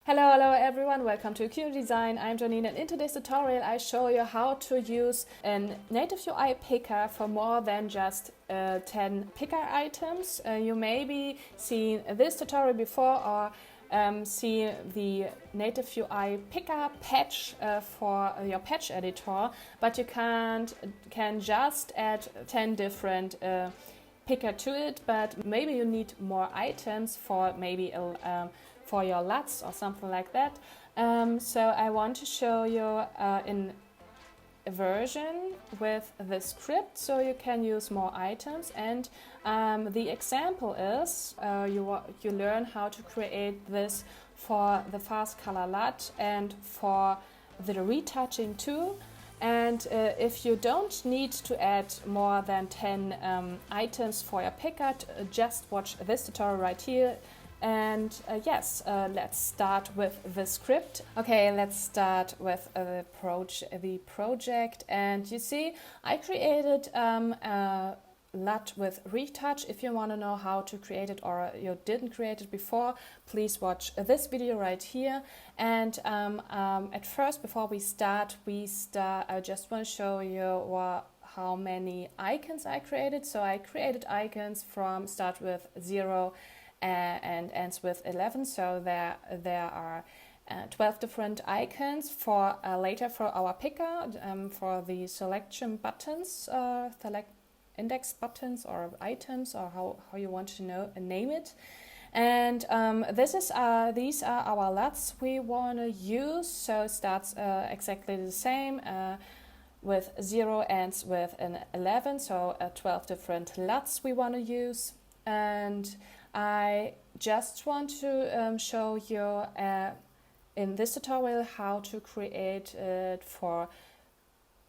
Hello everyone, welcome to QKnow Design. I'm Janine, and in today's tutorial I show you how to use a native UI picker for more than just 10 picker items. You maybe seen this tutorial before or see the native UI picker patch for your patch editor, but you can just add 10 different picker to it, but maybe you need more items for maybe for your LUTs or something like that. So I want to show you in a version with the script so you can use more items, and the example is you learn how to create this for the FastColourLUT and for the retouching too. And if you don't need to add more than 10 items for your picker, just watch this tutorial right here. And let's start with the script. Okay, let's start with the project. And you see, I created a LUT with retouch. If you want to know how to create it or you didn't create it before, please watch this video right here. And at first, before we start, I just want to show you how many icons I created. So I created icons start with 0 and ends with 11. So there are 12 different icons for later for our picker, for the selection buttons, select index buttons or items, or how you want to name it. And these are our LUTs we want to use. So it starts exactly the same. With 0 ends with an 11, so 12 different LUTs we want to use. And I just want to show you in this tutorial how to create it for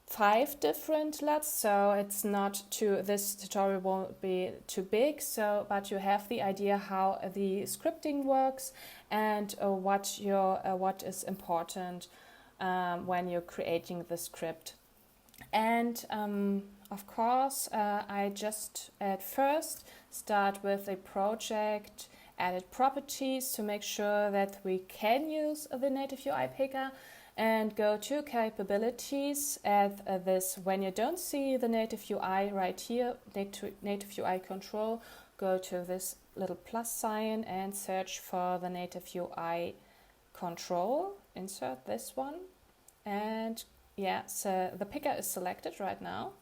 5 different LUTs. So it's not this tutorial won't be too big, but you have the idea how the scripting works and what is important when you're creating the script. And of course, I just at first start with a project, added properties to make sure that we can use the native UI picker, and go to capabilities. Add this when you don't see the native UI right here, native UI control, go to this little plus sign and search for the native UI control. Insert this one, and yeah, so the picker is selected right now.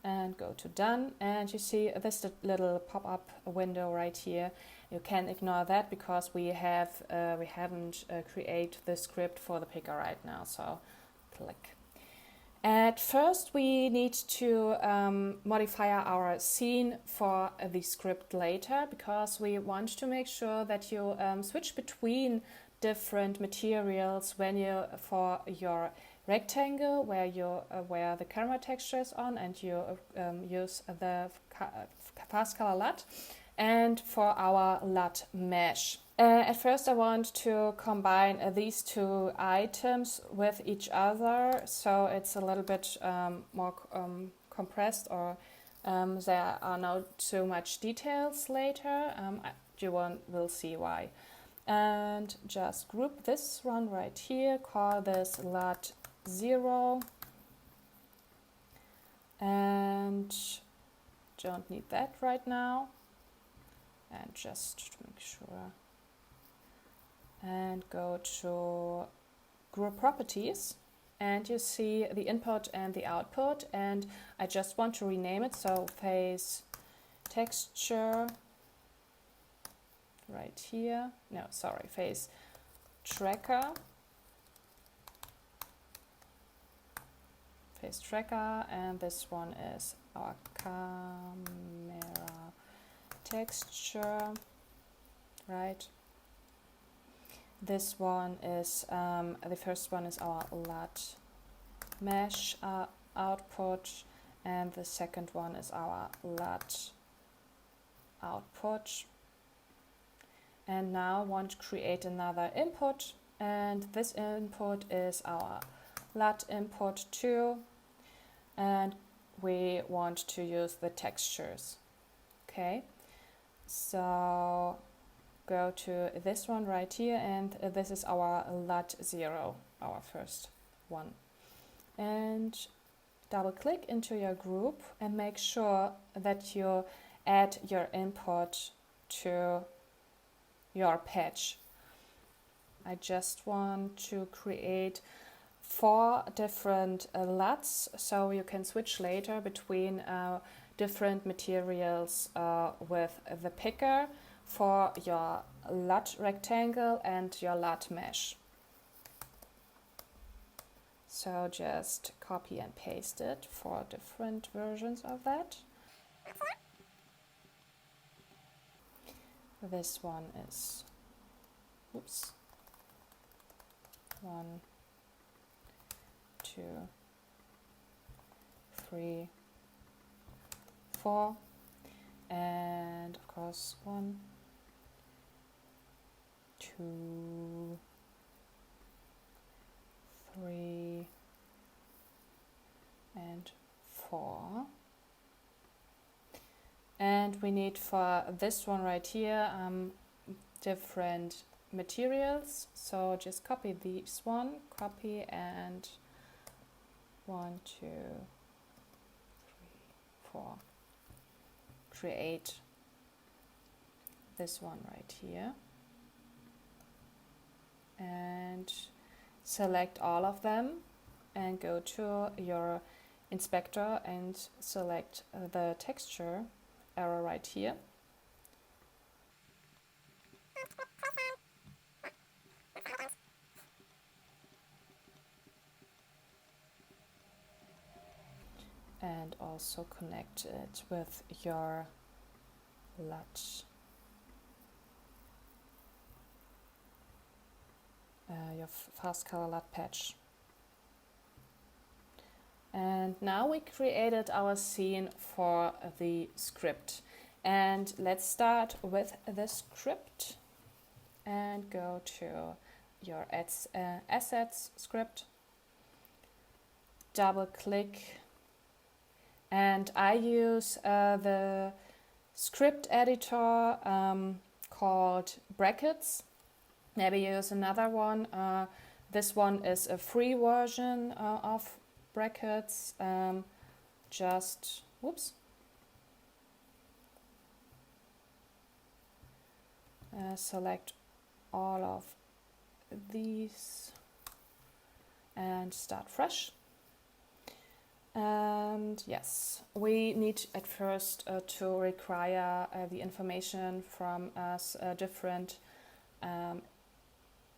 And go to done, and you see this little pop-up window right here. You can ignore that because we haven't created the script for the picker right now. So click. At first, we need to modify our scene for the script later, because we want to make sure that you switch between different materials for your rectangle where the camera texture is on, and you use the FastColourLUT, and for our LUTmesh. At first I want to combine these two items with each other, so it's a little bit more compressed, or there are not so much details later. You will see why. And just group this one right here, call this LUT 0, and don't need that right now, and just make sure, and go to group properties, and you see the input and the output, and I just want to rename it, so face texture right here, face tracker, and this one is our camera texture, right? This one is the first one is our LUTmesh output, and the second one is our LUT output. And now I want to create another input, and this input is our LUT input 2, and we want to use the textures. Okay, so go to this one right here, and this is our LUT 0, our first one. And double click into your group and make sure that you add your input to your patch. I just want to create 4 different LUTs, so you can switch later between different materials with the picker for your LUT rectangle and your LUTmesh. So just copy and paste it for different versions of that. This one is, oops, 1, 2, 3, 4, and of course 1, 2, 3, and 4. And we need for this one right here different materials. So just copy this one, copy, and 1, 2, 3, 4. Create this one right here. And select all of them and go to your inspector and select the texture arrow right here. And also connect it with your LUT, your FastColourLUT patch. And now we created our scene for the script. And let's start with the script and go to your assets script. Double click. And I use the script editor called Brackets. Maybe use another one. This one is a free version of Brackets. Just, whoops. Select all of these and start fresh. And yes, we need at first to require the information from us different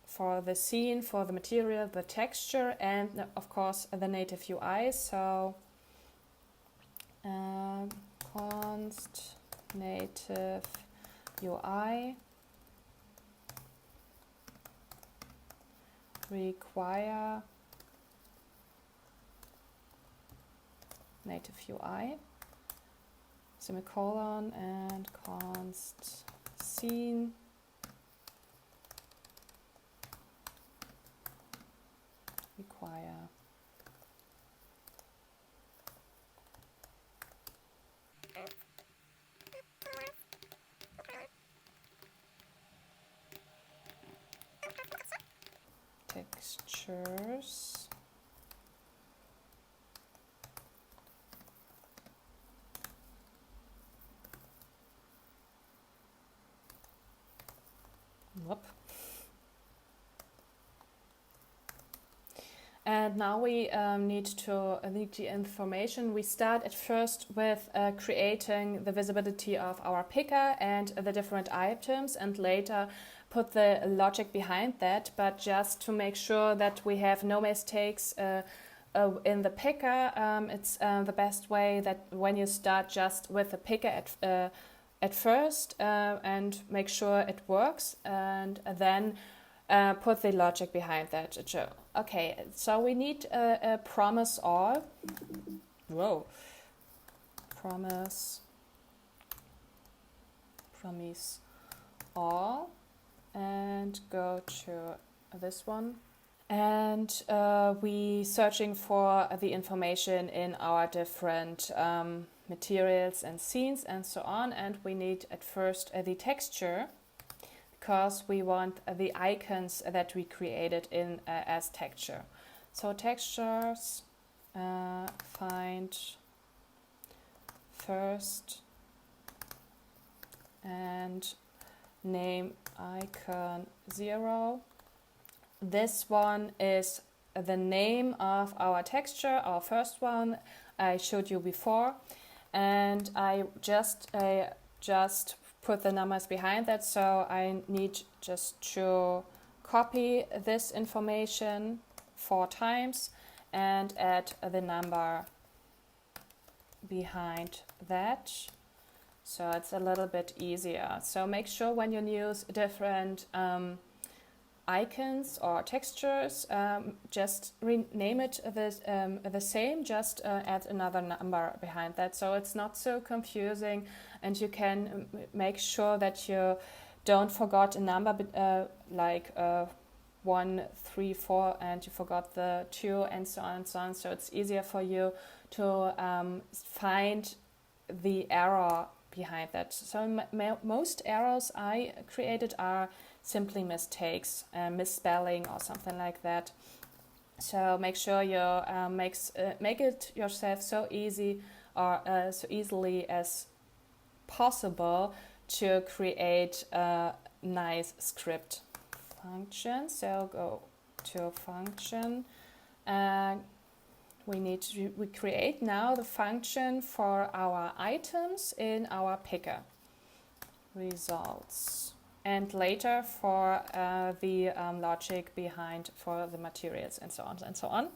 for the scene, for the material, the texture, and of course the native UI. So const native UI require native UI, semicolon, and const scene require textures And now we need the information. We start at first with creating the visibility of our picker and the different items, and later put the logic behind that. But just to make sure that we have no mistakes in the picker, it's the best way that when you start just with the picker at first and make sure it works, and then put the logic behind that. Okay, so we need a promise all. Whoa. Promise all, and go to this one. And we searching for the information in our different materials and scenes and so on. And we need at first the texture, because we want the icons that we created in as texture. So textures, find first and name icon 0. This one is the name of our texture, our first one I showed you before, and I just put the numbers behind that, so I need just to copy this information 4 times and add the number behind that, so it's a little bit easier. So make sure when you use different icons or textures, just rename it the same, just add another number behind that, so it's not so confusing, and you can make sure that you don't forget a number like 1, 3, 4, and you forgot the 2, and so on and so on. So it's easier for you to find the error behind that. So most errors I created are simply mistakes, misspelling or something like that. So make sure you make it yourself so easy or so easily as possible to create a nice script. Function. So go to function. We create now the function for our items in our picker. Results. And later for the logic behind for the materials and so on and so on.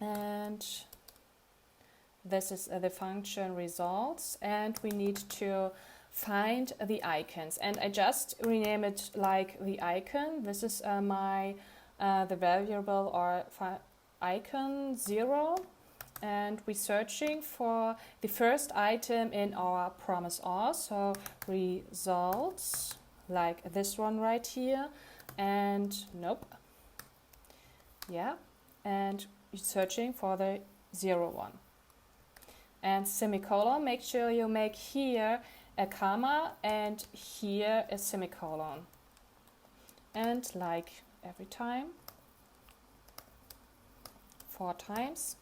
And this is the function results, and we need to find the icons, and I just rename it like the icon. This is the variable or icon 0, and we're searching for the first item in our promise all. So results, like this one right here, and nope, yeah, and we're searching for the 0 one. And semicolon, make sure you make here a comma and here a semicolon. And like every time, 4 times,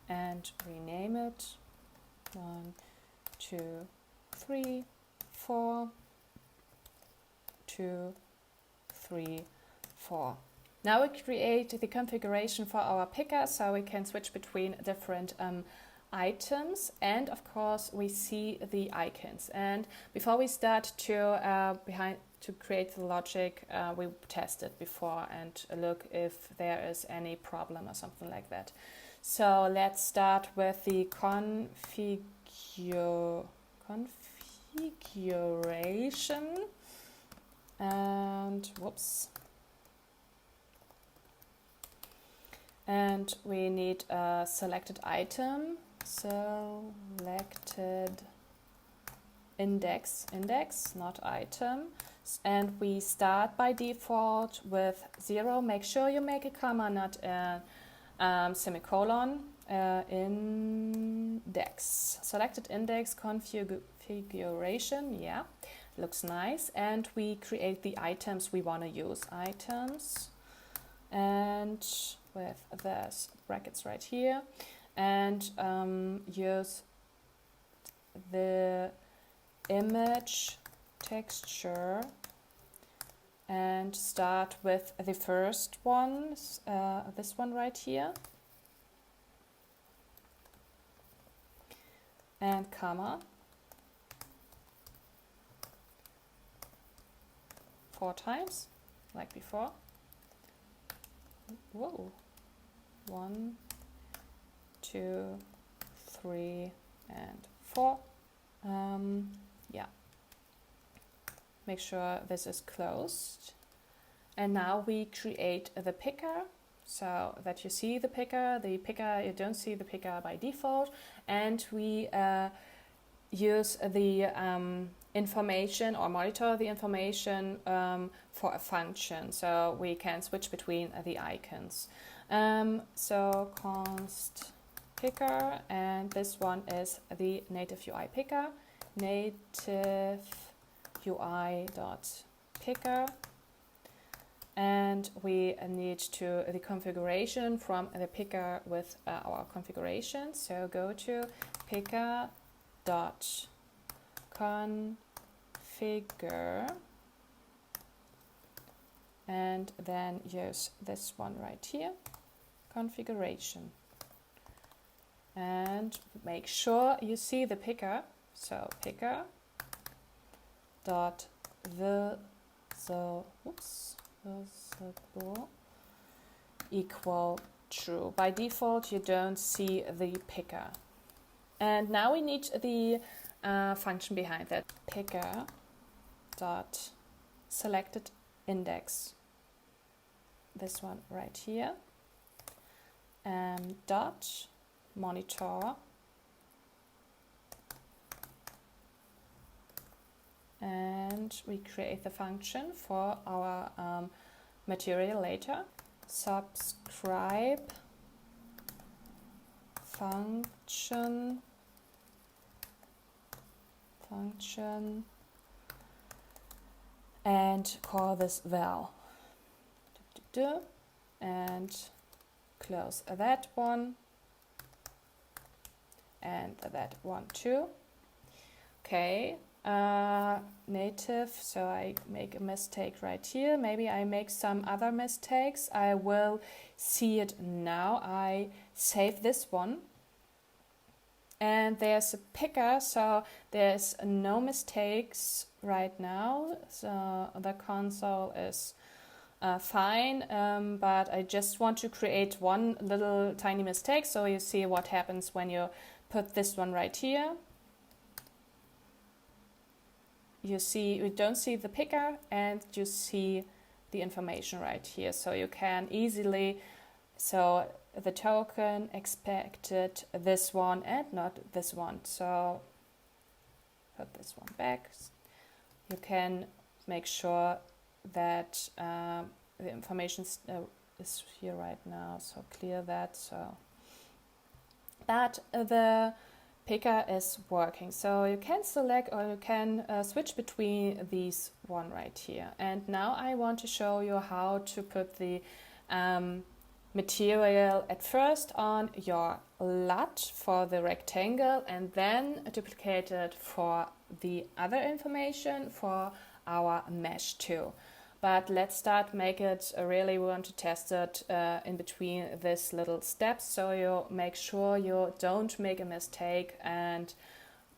and rename it 1, 2, 3, 4, 2, 3, 4. Now we create the configuration for our picker, so we can switch between different items, and of course we see the icons. And before we start to create the logic, we test it before and look if there is any problem or something like that. So let's start with the configuration, and whoops. And we need a selected item, selected index, not item. And we start by default with 0. Make sure you make a comma, not a semicolon. Index, selected index, configuration, yeah, looks nice. And we create the items we want to use. Items, and with this brackets right here, and use the image texture and start with the first one, this one right here, and comma, 4 times like before. Whoa. 1, 2, 3, and 4. Yeah. Make sure this is closed. And now we create the picker, so that you see the picker. The picker, you don't see the picker by default. And we use the information or monitor the information for a function, so we can switch between the icons. So const picker, and this one is the native UI picker. Native UI.picker, and we need to the configuration from the picker with our configuration. So go to picker.configure and then use this one right here, configuration. And make sure you see the picker. So picker dot visible equal true. By default, you don't see the picker. And now we need the function behind that. Picker dot selected index. This one right here. Dot monitor. And we create the function for our material later. Subscribe function and call this val. And close that one and that one too. Okay. Native, so I make a mistake right here. Maybe I make some other mistakes. I will see it now. I save this one. And there's a picker, so there's no mistakes right now. So the console is fine, but I just want to create one little tiny mistake. So you see what happens when you put this one right here. You don't see the picker and you see the information right here. So you can easily, so the token expected this one and not this one. So put this one back. You can make sure that the information is here right now. So clear that. So that the picker is working. So you can select or you can switch between these one right here. And now I want to show you how to put the material at first on your LUT for the rectangle and then duplicate it for the other information for our mesh too. But let's start make it really, we want to test it in between these little steps, so you make sure you don't make a mistake and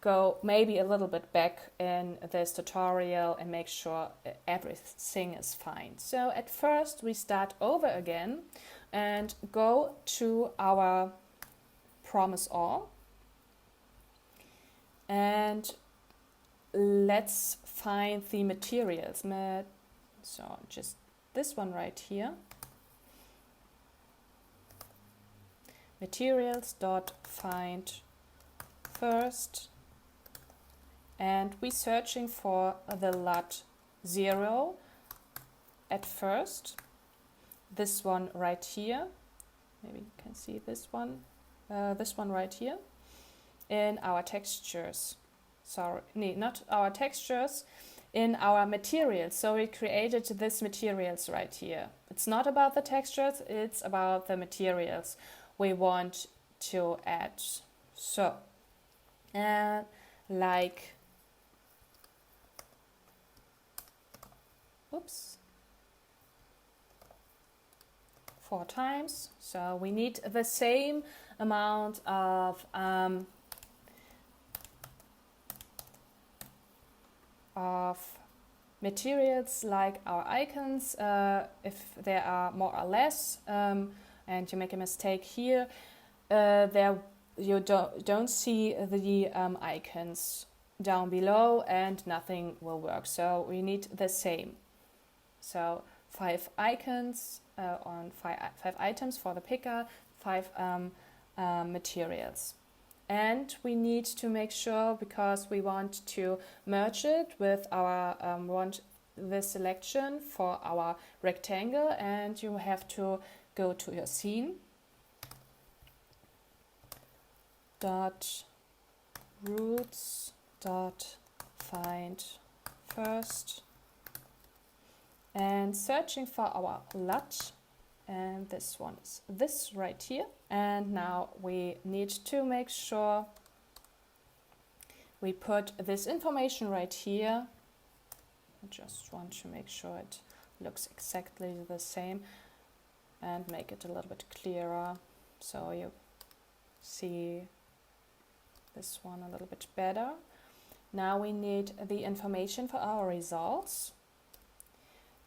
go maybe a little bit back in this tutorial and make sure everything is fine. So at first we start over again and go to our promise all and let's find the materials. So just this one right here, materials.find first, and we're searching for the LUT 0 at first, this one right here, maybe you can see this one right here, in our textures, sorry, no, not our textures, in our materials. So we created this materials right here. It's not about the textures, it's about the materials we want to add. So, like, oops, 4 times. So we need the same amount of materials like our icons, if there are more or less, and you make a mistake here, there you don't see the icons down below and nothing will work. So we need the same. So 5 icons on 5 items for the picker, 5 materials. And we need to make sure, because we want to merge it with our the selection for our rectangle, and you have to go to your scene. Roots find first and searching for our LUT, and this one is this right here. And now we need to make sure we put this information right here. I just want to make sure it looks exactly the same and make it a little bit clearer so you see this one a little bit better. Now we need the information for our results.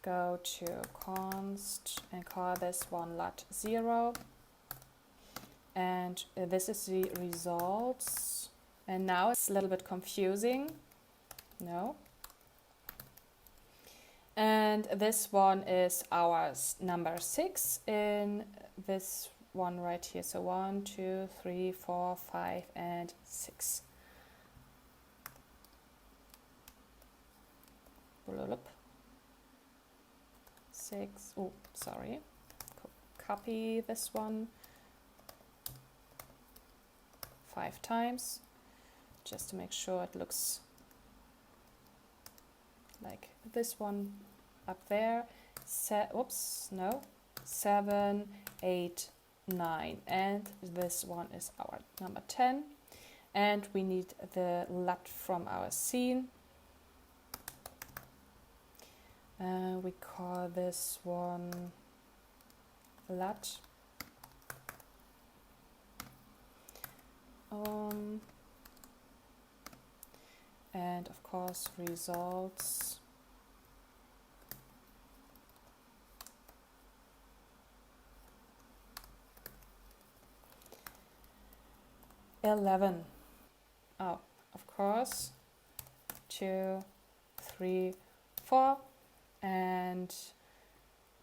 Go to const and call this one LUT0, and this is the results. And now it's a little bit confusing. No. And this one is our number 6 in this one right here. So 1, 2, 3, 4, 5, and 6. 6. Oh, sorry. Copy this one 5 times, just to make sure it looks like this one up there. 7, 8, 9, and this one is our number 10. And we need the LUT from our scene. We call this one LUT. And of course results. $11. Oh, of course. 2, 3, 4. And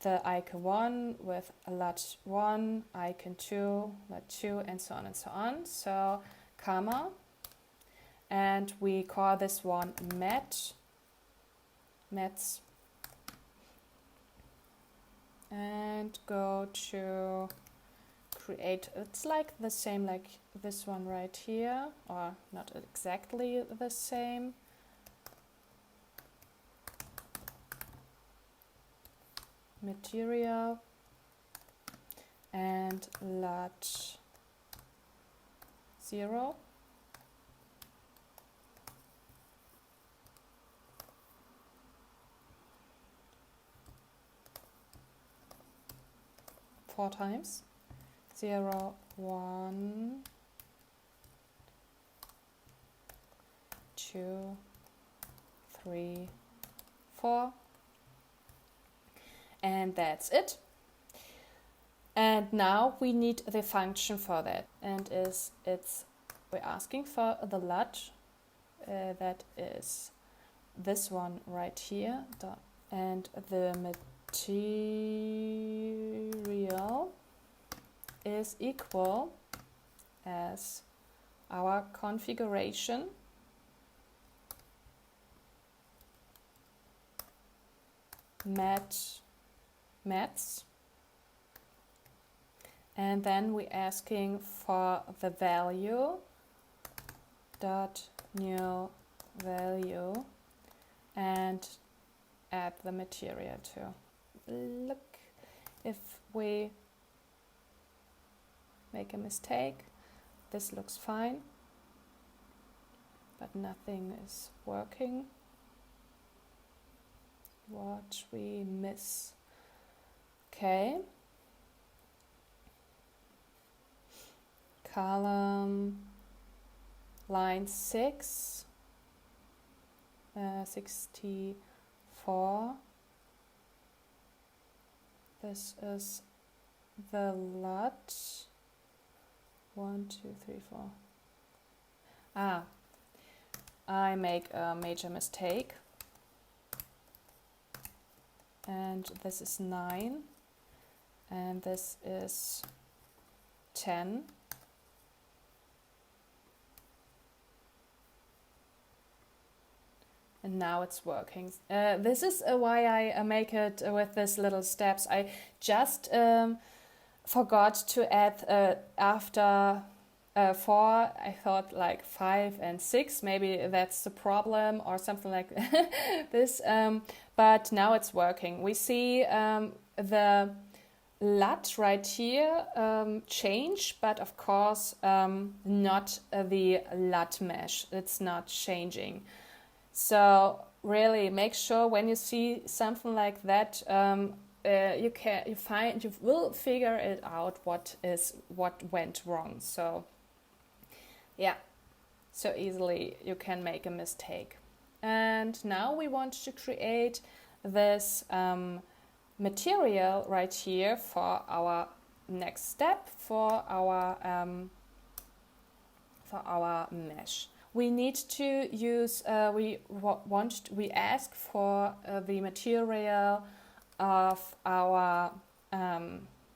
the icon 1 with a LUT 1, icon 2, LUT 2, and so on and so on. So Kamera, and we call this one mets, and go to create. It's like the same like this one right here, or not exactly the same. Material and LUT 0. Four times. 0, 1, 2, 3, 4. And that's it. And now we need the function for that, and we're asking for the LUT, that is this one right here, and the material is equal as our configuration mets, and then we're asking for the value dot new value and add the material too. Look, if we make a mistake, this looks fine, but nothing is working. What we miss. Okay. Column line 6, 64. This is the LUT. 1, 2, 3, 4. I make a major mistake. And this is 9, and this is 10. And now it's working. This is why I make it with these little steps. I just forgot to add after 4, I thought like 5 and 6, maybe that's the problem or something like this, but now it's working. We see the LUT right here change, but of course not the LUTmesh, it's not changing. So really make sure when you see something like that, you will figure it out what went wrong. So yeah, so easily you can make a mistake. And now we want to create this material right here for our next step, for our mesh. We need to use, we ask for the material of our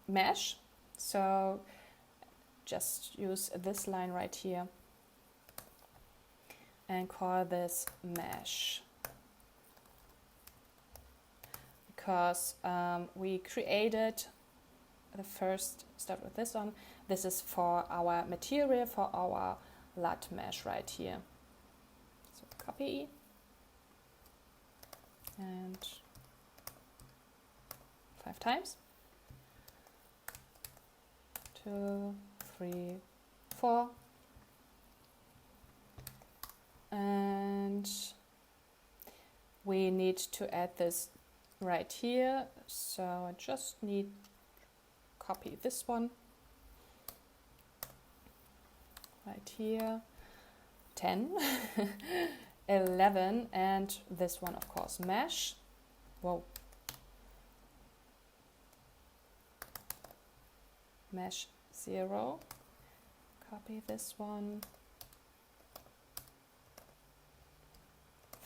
mesh. So just use this line right here and call this mesh, because we created the first, start with this one. This is for our material, for our LUTmesh right here. So copy and 5 times. 2, 3, 4. And we need to add this right here. So I just need copy this one right here, 10, 11, and this one of course mesh. Whoa. Mesh 0, copy this one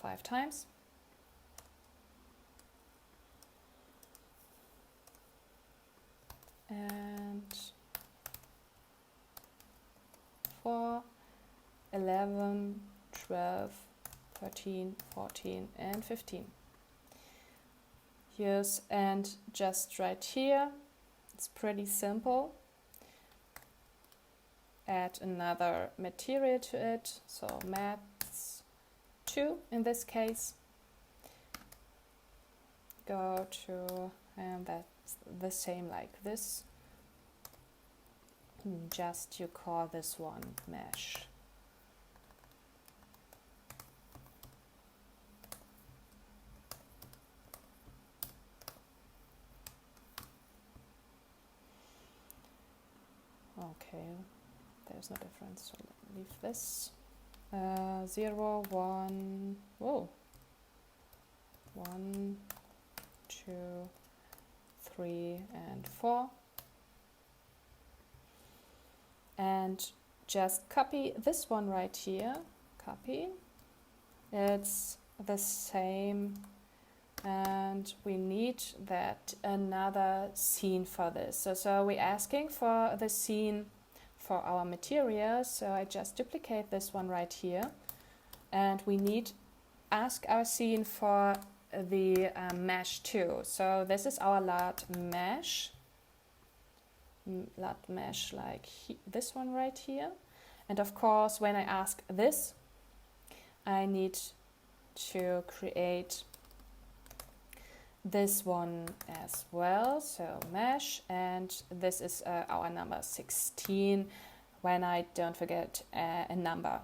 5 times. And 4, 11, 12, 13, 14, and 15. Yes, and just right here, it's pretty simple. Add another material to it, so maths 2 in this case. Go to, and that's the same like this. Just you call this one mesh. Okay, there's no difference, so leave this. 0, 1, whoa, 1, 2, 3, and 4. And just copy this one right here, copy. It's the same, and we need that another scene for this. So we're asking for the scene for our material, so I just duplicate this one right here, and we need ask our scene for the mesh too. So this is our LUTmesh. LUTmesh like this one right here, and of course when I ask this, I need to create this one as well, so mesh, and this is our number 16 when I don't forget a number.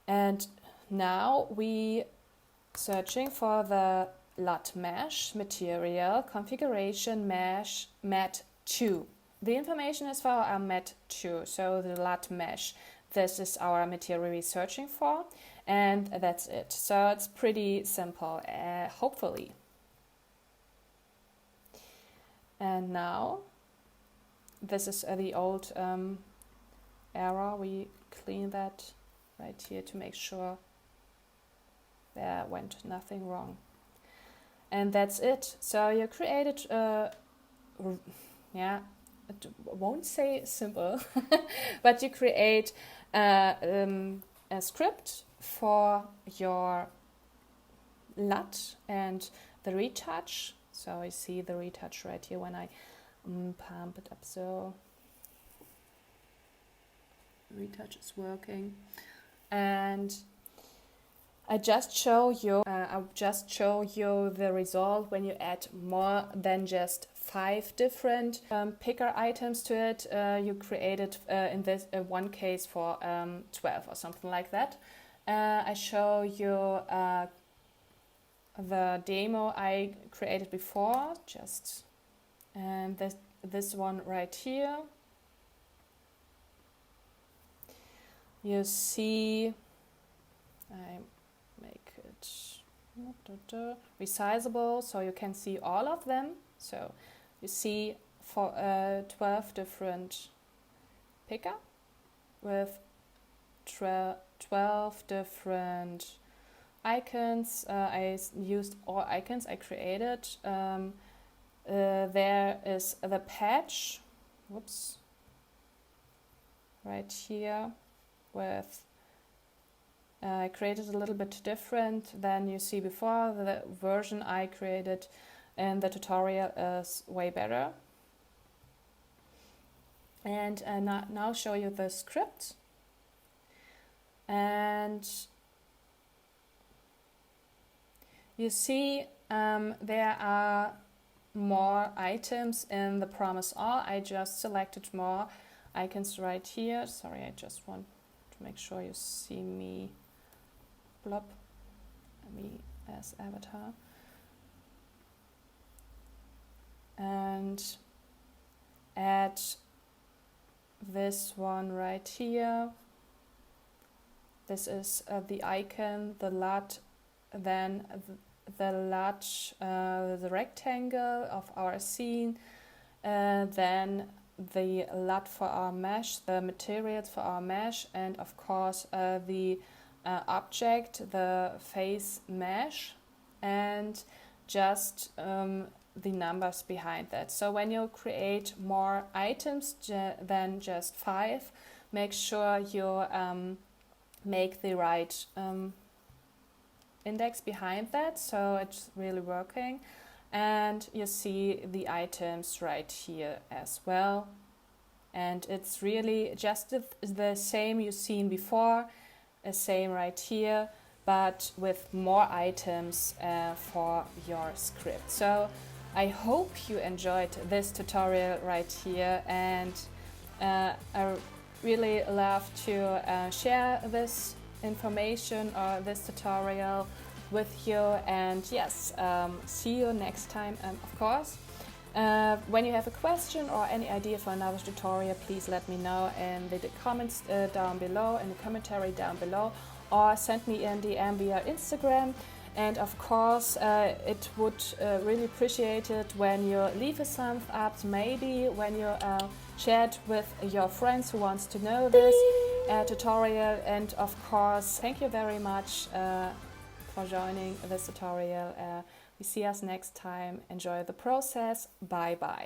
And now we searching for the LUTmesh material configuration mesh mat 2. The information is for our mat 2, so the LUTmesh. This is our material we're searching for, and that's it. So it's pretty simple, hopefully. And now, this is the old error. We clean that right here to make sure there went nothing wrong. And that's it. So you created, yeah, it won't say simple, but you create a script for your LUT and the retouch. So I see the retouch right here when I pump it up. So retouch is working. And I'll just show you the result when you add more than just 5 different picker items to it. You created in this one case for 12 or something like that. I show you the demo I created before, and this one right here. You see, I make it resizable so you can see all of them. So you see for 12 different picker with 12 different icons. I used all icons I created. There is the patch, whoops, right here, with I created a little bit different than you see before. The version I created in the tutorial is way better. And I now show you the script. And you see there are more items in the promise all. I just selected more icons right here. Sorry, I just want to make sure you see me as avatar. And add this one right here. This is the icon, the LUT, then the LUT, the rectangle of our scene, then the LUT for our mesh, the materials for our mesh, and of course the object, the face mesh, and just the numbers behind that. So when you create more items than just 5, make sure you make the right index behind that, so it's really working. And you see the items right here as well. And it's really just the same you've seen before, the same right here, but with more items for your script. So I hope you enjoyed this tutorial right here, and I really love to share this information or this tutorial with you. And yes, see you next time, of course. When you have a question or any idea for another tutorial, please let me know in the comments down below, in the commentary down below, or send me a DM via Instagram. And of course, it would really appreciate it when you leave a thumbs up, maybe when you share it with your friends who wants to know this tutorial. And of course, thank you very much for joining this tutorial. We see us next time. Enjoy the process. Bye bye.